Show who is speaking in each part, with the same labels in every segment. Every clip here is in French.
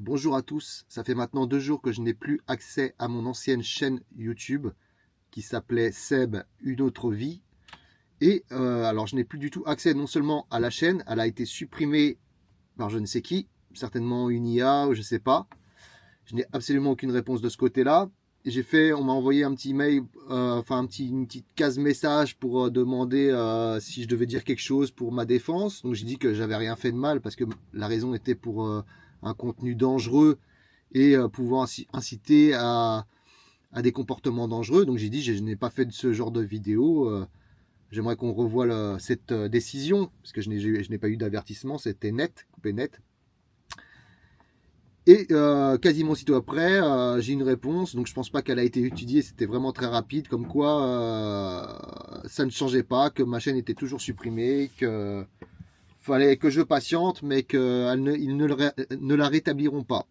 Speaker 1: Bonjour à tous, ça fait maintenant 2 jours que je n'ai plus accès à mon ancienne chaîne YouTube qui s'appelait Seb Une Autre Vie. Et alors je n'ai plus du tout accès non seulement à la chaîne, elle a été supprimée par je ne sais qui, certainement une IA ou je ne sais pas. Je n'ai absolument aucune réponse de ce côté-là. On m'a envoyé un petit mail, une petite case message pour demander si je devais dire quelque chose pour ma défense. Donc j'ai dit que j'avais rien fait de mal parce que la raison était pour un contenu dangereux et pouvant inciter à des comportements dangereux. Donc j'ai dit je n'ai pas fait de ce genre de vidéo. J'aimerais qu'on revoie cette décision parce que je n'ai pas eu d'avertissement, c'était net, coupé net. Et quasiment aussitôt après, j'ai une réponse, donc je pense pas qu'elle a été étudiée, c'était vraiment très rapide, comme quoi ça ne changeait pas, que ma chaîne était toujours supprimée, que fallait que je patiente, mais qu'ils ne la rétabliront pas.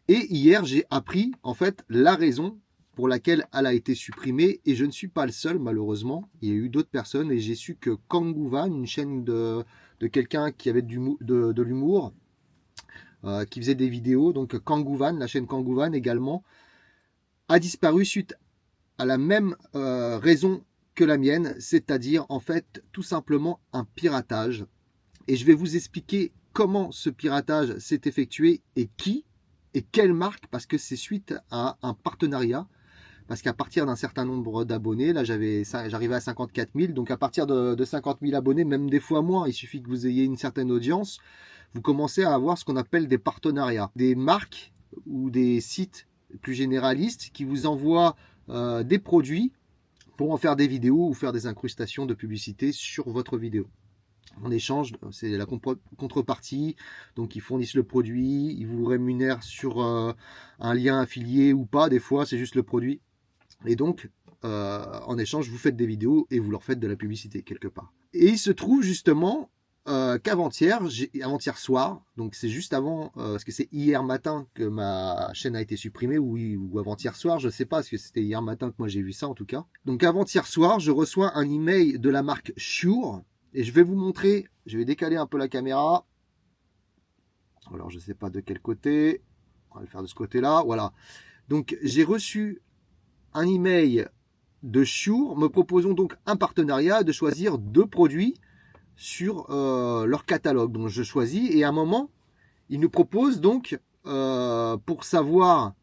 Speaker 1: Et hier, j'ai appris en fait la raison pour laquelle elle a été supprimée, et je ne suis pas le seul malheureusement, il y a eu d'autres personnes, et j'ai su que Kangouvan, une chaîne de quelqu'un qui avait de l'humour, qui faisait des vidéos, donc Kangouvan, la chaîne Kangouvan également, a disparu suite à la même raison que la mienne, c'est-à-dire en fait tout simplement un piratage. Et je vais vous expliquer comment ce piratage s'est effectué et qui et quelle marque, parce que c'est suite à un partenariat. Parce qu'à partir d'un certain nombre d'abonnés, là j'arrivais à 54 000, donc à partir de 50 000 abonnés, même des fois moins, il suffit que vous ayez une certaine audience, vous commencez à avoir ce qu'on appelle des partenariats. Des marques ou des sites plus généralistes qui vous envoient des produits pour en faire des vidéos ou faire des incrustations de publicité sur votre vidéo. En échange, c'est la contrepartie, donc ils fournissent le produit, ils vous rémunèrent sur un lien affilié ou pas, des fois c'est juste le produit. Et donc, en échange, vous faites des vidéos et vous leur faites de la publicité quelque part. Et il se trouve justement qu'avant-hier soir, donc c'est juste avant, parce que c'est hier matin que ma chaîne a été supprimée, ou avant-hier soir, je ne sais pas, parce que c'était hier matin que moi j'ai vu ça en tout cas. Donc avant-hier soir, je reçois un email de la marque Shure, et je vais vous montrer, je vais décaler un peu la caméra. Alors je ne sais pas de quel côté, on va le faire de ce côté-là, voilà. Donc j'ai reçu un email de Shure me proposant donc un partenariat de choisir 2 produits sur leur catalogue. Donc je choisis et à un moment, ils nous proposent donc, pour savoir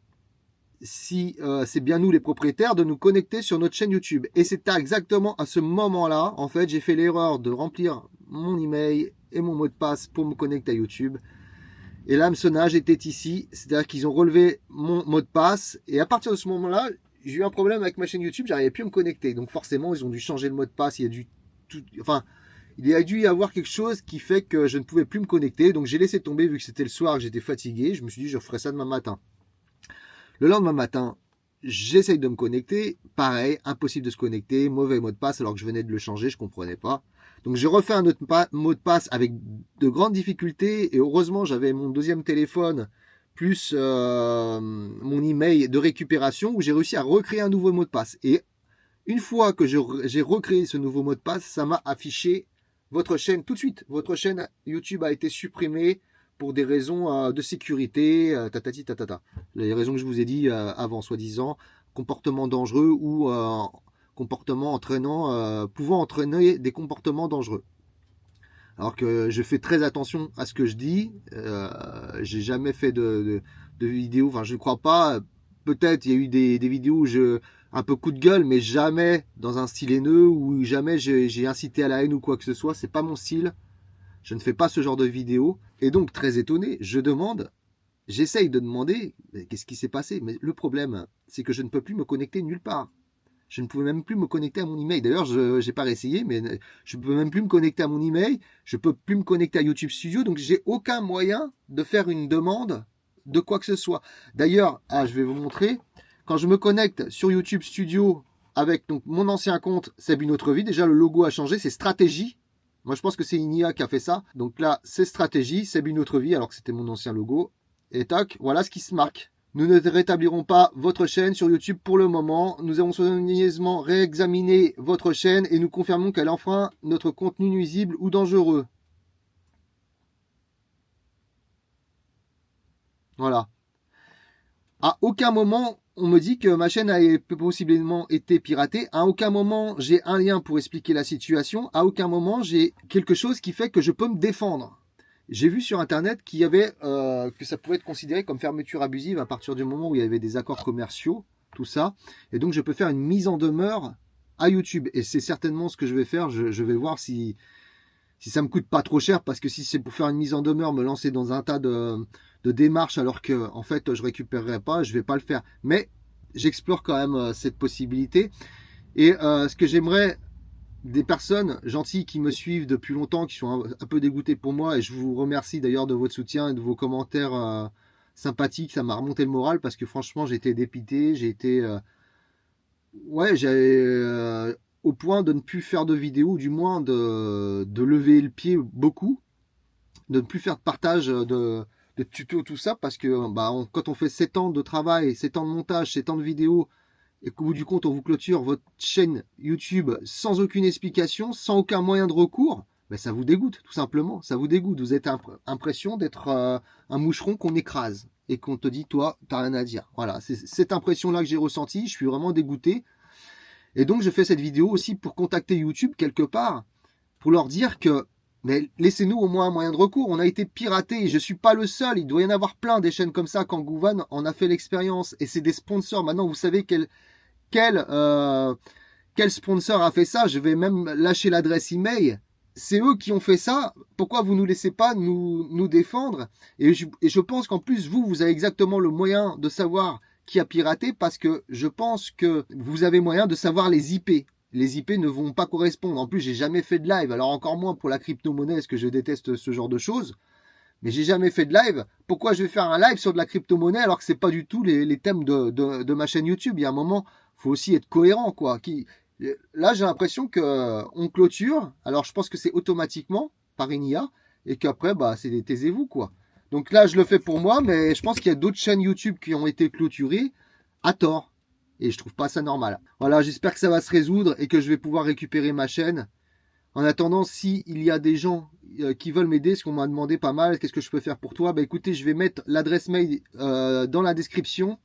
Speaker 1: si c'est bien nous les propriétaires, de nous connecter sur notre chaîne YouTube. Et c'est exactement à ce moment-là, en fait, j'ai fait l'erreur de remplir mon email et mon mot de passe pour me connecter à YouTube. Et l'hameçonnage était ici, c'est-à-dire qu'ils ont relevé mon mot de passe. Et à partir de ce moment-là, j'ai eu un problème avec ma chaîne YouTube, j'arrivais plus à me connecter. Donc forcément, ils ont dû changer le mot de passe. Il a dû y avoir quelque chose qui fait que je ne pouvais plus me connecter. Donc j'ai laissé tomber vu que c'était le soir, que j'étais fatigué. Je me suis dit, je ferai ça demain matin. Le lendemain matin, j'essaye de me connecter. Pareil, impossible de se connecter. Mauvais mot de passe alors que je venais de le changer, je comprenais pas. Donc j'ai refait un autre mot de passe avec de grandes difficultés. Et heureusement, j'avais mon deuxième téléphone plus mon email de récupération où j'ai réussi à recréer un nouveau mot de passe. Et une fois que j'ai recréé ce nouveau mot de passe, ça m'a affiché votre chaîne tout de suite. Votre chaîne YouTube a été supprimée pour des raisons de sécurité, tatati tatata. Les raisons que je vous ai dit avant, soi-disant, comportement dangereux ou comportement pouvant entraîner des comportements dangereux. Alors que je fais très attention à ce que je dis. J'ai jamais fait de vidéos. Enfin, je ne crois pas. Peut-être il y a eu des vidéos où un peu coup de gueule, mais jamais dans un style haineux ou jamais j'ai incité à la haine ou quoi que ce soit. C'est pas mon style. Je ne fais pas ce genre de vidéos. Et donc très étonné, j'essaye de demander qu'est-ce qui s'est passé. Mais le problème, c'est que je ne peux plus me connecter nulle part. Je ne pouvais même plus me connecter à mon email. D'ailleurs, je n'ai pas réessayé, mais je ne peux même plus me connecter à mon email. Je ne peux plus me connecter à YouTube Studio. Donc, j'ai aucun moyen de faire une demande de quoi que ce soit. D'ailleurs, je vais vous montrer. Quand je me connecte sur YouTube Studio avec donc, mon ancien compte, c'est une autre vie. Déjà, le logo a changé. C'est Stratégie. Moi, je pense que c'est une IA qui a fait ça. Donc là, c'est Stratégie. C'est une autre vie, alors que c'était mon ancien logo. Et tac, voilà ce qui se marque. Nous ne rétablirons pas votre chaîne sur YouTube pour le moment. Nous avons soigneusement réexaminé votre chaîne et nous confirmons qu'elle enfreint notre contenu nuisible ou dangereux. Voilà. À aucun moment, on me dit que ma chaîne a possiblement été piratée. À aucun moment, j'ai un lien pour expliquer la situation. À aucun moment, j'ai quelque chose qui fait que je peux me défendre. J'ai vu sur Internet qu'il y avait que ça pouvait être considéré comme fermeture abusive à partir du moment où il y avait des accords commerciaux, tout ça. Et donc, je peux faire une mise en demeure à YouTube. Et c'est certainement ce que je vais faire. Je vais voir si ça me coûte pas trop cher, parce que si c'est pour faire une mise en demeure, me lancer dans un tas de démarches alors que en fait je récupérerai pas, je vais pas le faire. Mais j'explore quand même cette possibilité. Et ce que j'aimerais des personnes gentilles qui me suivent depuis longtemps, qui sont un peu dégoûtées pour moi, et je vous remercie d'ailleurs de votre soutien et de vos commentaires sympathiques, ça m'a remonté le moral, parce que franchement j'ai été dépité, j'ai été ouais, j'ai au point de ne plus faire de vidéos, ou du moins de lever le pied beaucoup, de ne plus faire de partage de tutos, tout ça, parce que bah, quand on fait 7 ans de travail, 7 ans de montage, 7 ans de vidéos, et qu'au bout du compte on vous clôture votre chaîne YouTube sans aucune explication, sans aucun moyen de recours, ben ça vous dégoûte, tout simplement, ça vous dégoûte. Vous êtes l'impression d'être un moucheron qu'on écrase, et qu'on te dit, toi, t'as rien à dire. Voilà, c'est cette impression-là que j'ai ressentie, je suis vraiment dégoûté. Et donc je fais cette vidéo aussi pour contacter YouTube quelque part, pour leur dire que mais laissez-nous au moins un moyen de recours. On a été piraté et je suis pas le seul. Il doit y en avoir plein des chaînes comme ça. Kangouvan en a fait l'expérience et c'est des sponsors. Maintenant vous savez quel sponsor a fait ça. Je vais même lâcher l'adresse email. C'est eux qui ont fait ça. Pourquoi vous nous laissez pas nous défendre? Et je pense qu'en plus vous avez exactement le moyen de savoir qui a piraté, parce que je pense que vous avez moyen de savoir les IP. Les IP ne vont pas correspondre. En plus, j'ai jamais fait de live, alors encore moins pour la crypto-monnaie, parce que je déteste ce genre de choses. Mais j'ai jamais fait de live. Pourquoi je vais faire un live sur de la crypto-monnaie alors que c'est pas du tout les thèmes de ma chaîne YouTube? Il y a un moment, faut aussi être cohérent, quoi. Là, j'ai l'impression que on clôture. Alors, je pense que c'est automatiquement par une IA, et qu'après, bah, c'est taisez-vous, quoi. Donc là, je le fais pour moi, mais je pense qu'il y a d'autres chaînes YouTube qui ont été clôturées à tort. Et je trouve pas ça normal. Voilà, j'espère que ça va se résoudre et que je vais pouvoir récupérer ma chaîne. En attendant, si il y a des gens qui veulent m'aider, ce qu'on m'a demandé pas mal, qu'est-ce que je peux faire pour toi? Bah écoutez, je vais mettre l'adresse mail dans la description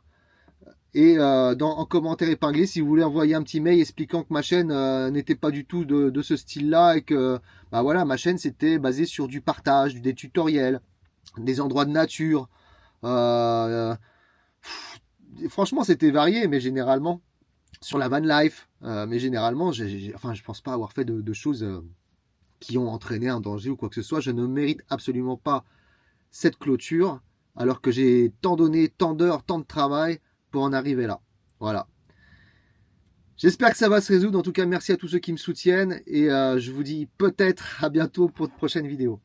Speaker 1: et en commentaire épinglé, si vous voulez envoyer un petit mail expliquant que ma chaîne n'était pas du tout de ce style-là, et que bah voilà, ma chaîne c'était basée sur du partage, des tutoriels, des endroits de nature. Euh, Franchement, c'était varié, mais généralement sur la van life. Mais généralement, enfin, je pense pas avoir fait de choses qui ont entraîné un danger ou quoi que ce soit. Je ne mérite absolument pas cette clôture, alors que j'ai tant donné, tant d'heures, tant de travail pour en arriver là. Voilà. J'espère que ça va se résoudre. En tout cas, merci à tous ceux qui me soutiennent, et je vous dis peut-être à bientôt pour de prochaines vidéos.